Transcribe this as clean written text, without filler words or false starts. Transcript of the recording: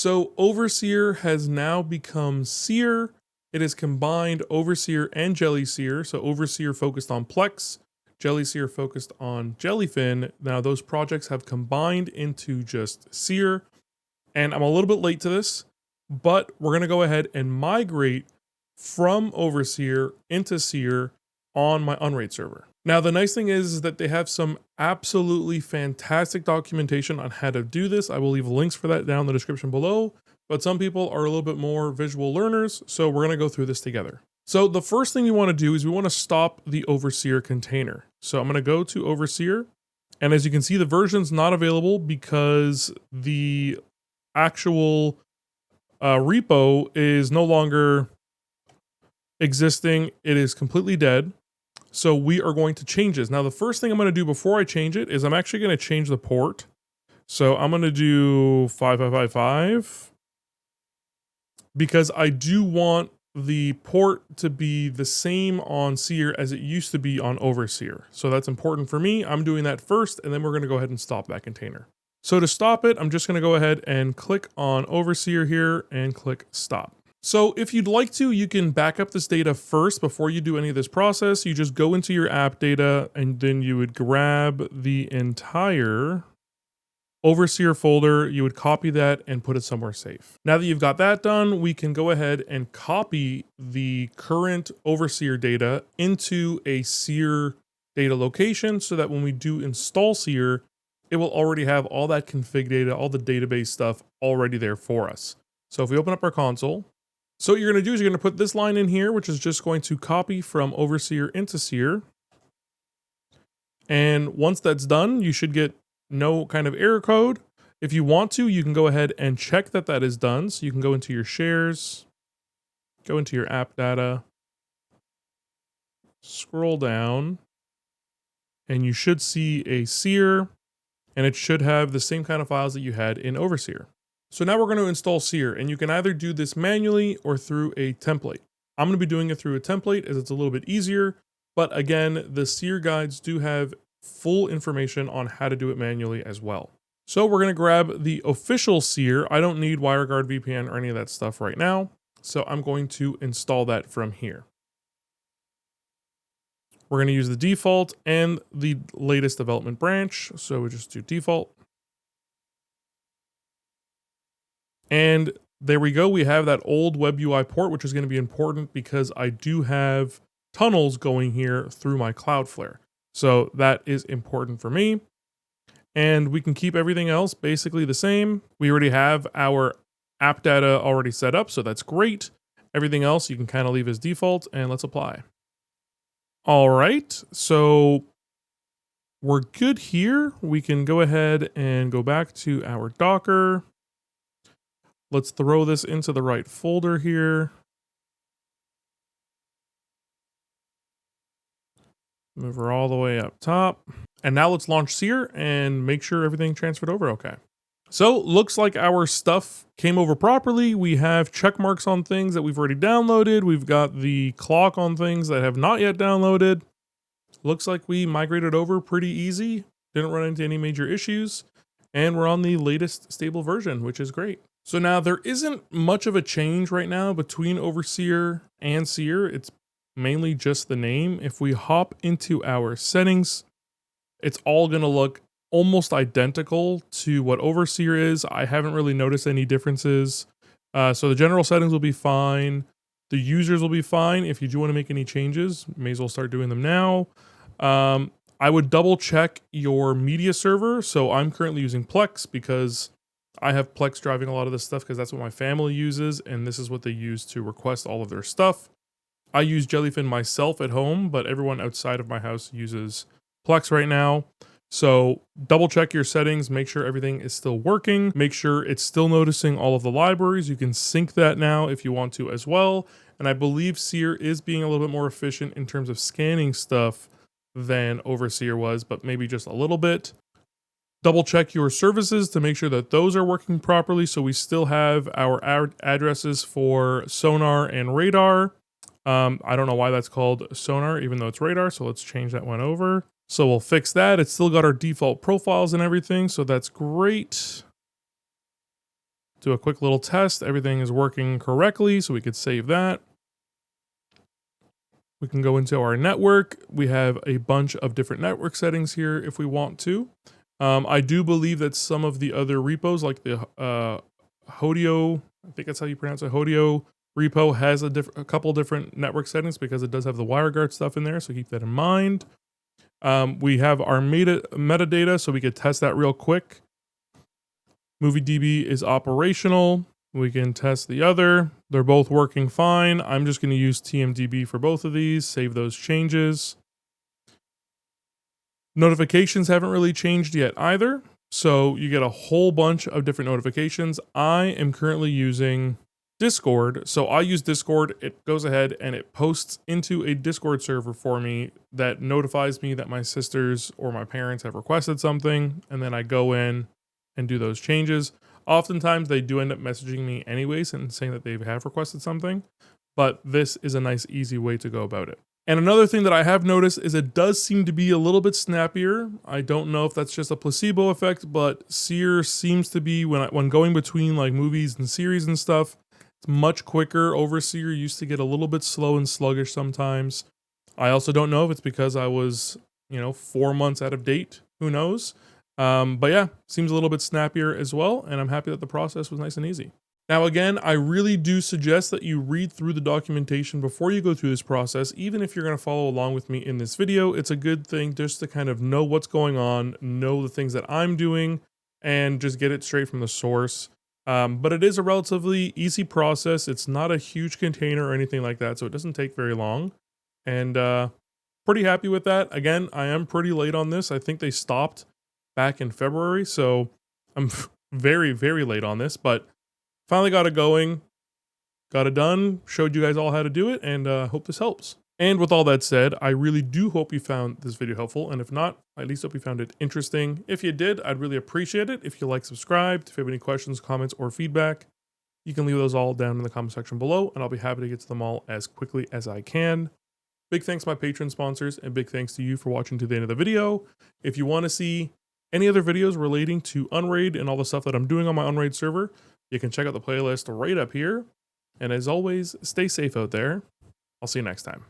So Overseer has now become Seer. It has combined Overseer and Jellyseer. So Overseer focused on Plex, Jellyseer focused on Jellyfin. Now those projects have combined into just Seer. And I'm a little bit late to this, but we're going to go ahead and migrate from Overseer into Seer on my Unraid server. Now, the nice thing is that they have some absolutely fantastic documentation on how to do this. I will leave links for that down in the description below, but some people are a little bit more visual learners, so we're going to go through this together. So the first thing we want to do is we want to stop the Overseer container. So I'm going to go to Overseer, and as you can see, the version's not available because the actual repo is no longer existing. It is completely dead. So we are going to change this. Now, the first thing I'm going to do before I change it is I'm actually going to change the port. So I'm going to do 5555 because I do want the port to be the same on Seer as it used to be on Overseer. So that's important for me. I'm doing that first, and then we're going to go ahead and stop that container. So to stop it, I'm just going to go ahead and click on Overseer here and click stop. So if you'd like to, you can back up this data first before you do any of this process. You just go into your app data and then you would grab the entire Overseer folder. You would copy that and put it somewhere safe. Now that you've got that done, we can go ahead and copy the current Overseer data into a Seer data location so that when we do install Seer, it will already have all that config data, all the database stuff already there for us. So if we open up our console, so what you're going to do is you're going to put this line in here, which is just going to copy from Overseer into Seer. And once that's done, you should get no kind of error code. If you want to, you can go ahead and check that that is done. So you can go into your shares, go into your app data, scroll down, and you should see a Seer, and it should have the same kind of files that you had in Overseer. So now we're going to install Seer, and you can either do this manually or through a template. I'm going to be doing it through a template as it's a little bit easier, but again, the Seer guides do have full information on how to do it manually as well. So we're going to grab the official Seer. I don't need WireGuard VPN or any of that stuff right now, so I'm going to install that from here. We're going to use the default and the latest development branch, so we just do default. And there we go. We have that old web UI port, which is going to be important because I do have tunnels going here through my Cloudflare. So that is important for me. And we can keep everything else basically the same. We already have our app data already set up, so that's great. Everything else you can kind of leave as default, and let's apply. All right, so we're good here. We can go ahead and go back to our Docker. Let's throw this into the right folder here. Move her all the way up top. And now let's launch Seer and make sure everything transferred over okay. So looks like our stuff came over properly. We have check marks on things that we've already downloaded. We've got the clock on things that have not yet downloaded. Looks like we migrated over pretty easy. Didn't run into any major issues. And we're on the latest stable version, which is great. So now there isn't much of a change right now between Overseer and Seer. It's mainly just the name. If we hop into our settings, it's all going to look almost identical to what Overseer is. I haven't really noticed any differences. So the general settings will be fine. The users will be fine. If you do want to make any changes, may as well start doing them now. I would double check your media server. So I'm currently using Plex because I have Plex driving a lot of this stuff because that's what my family uses, and this is what they use to request all of their stuff. I use Jellyfin myself at home, but everyone outside of my house uses Plex right now. So double check your settings, make sure everything is still working, make sure it's still noticing all of the libraries. You can sync that now if you want to as well. And I believe Seer is being a little bit more efficient in terms of scanning stuff than Overseer was, but maybe just a little bit. Double check your services to make sure that those are working properly. So we still have our addresses for Sonar and Radar. I don't know why that's called Sonar, even though it's Radar. So let's change that one over. So we'll fix that. It's still got our default profiles and everything. So that's great. do a quick little test. Everything is working correctly, so we could save that. We can go into our network. We have a bunch of different network settings here if we want to. I do believe that some of the other repos, like the Hodio, I think that's how you pronounce it, Hodio repo, has a couple different network settings because it does have the WireGuard stuff in there, so keep that in mind. We have our metadata, so we could test that real quick. MovieDB is operational. We can test the other. They're both working fine. I'm just going to use TMDB for both of these, save those changes. Notifications haven't really changed yet either. So you get a whole bunch of different notifications. I am currently using Discord. So I use Discord. It goes ahead and it posts into a Discord server for me that notifies me that my sisters or my parents have requested something. And then I go in and do those changes. Oftentimes they do end up messaging me anyways and saying that they have requested something. But this is a nice, easy way to go about it. And another thing that I have noticed is it does seem to be a little bit snappier. I don't know if that's just a placebo effect, but Seer seems to be, when going between like movies and series and stuff, it's much quicker. Overseer used to get a little bit slow and sluggish sometimes. I also don't know if it's because I was, 4 months out of date. Who knows? But yeah, seems a little bit snappier as well. And I'm happy that the process was nice and easy. Now, again, I really do suggest that you read through the documentation before you go through this process. Even if you're going to follow along with me in this video, it's a good thing just to kind of know what's going on, know the things that I'm doing, and just get it straight from the source. But it is a relatively easy process. It's not a huge container or anything like that, so it doesn't take very long. And pretty happy with that. Again, I am pretty late on this. I think they stopped back in February, so I'm very, very late on this, but finally got it going, got it done, showed you guys all how to do it, and hope this helps. And with all that said, I really do hope you found this video helpful, and if not, I at least hope you found it interesting. If you did, I'd really appreciate it if you like, subscribed. If you have any questions, comments, or feedback, you can leave those all down in the comment section below, and I'll be happy to get to them all as quickly as I can. Big thanks to my Patreon sponsors, and big thanks to you for watching to the end of the video. If you want to see any other videos relating to Unraid and all the stuff that I'm doing on my Unraid server, you can check out the playlist right up here. And as always, stay safe out there. I'll see you next time.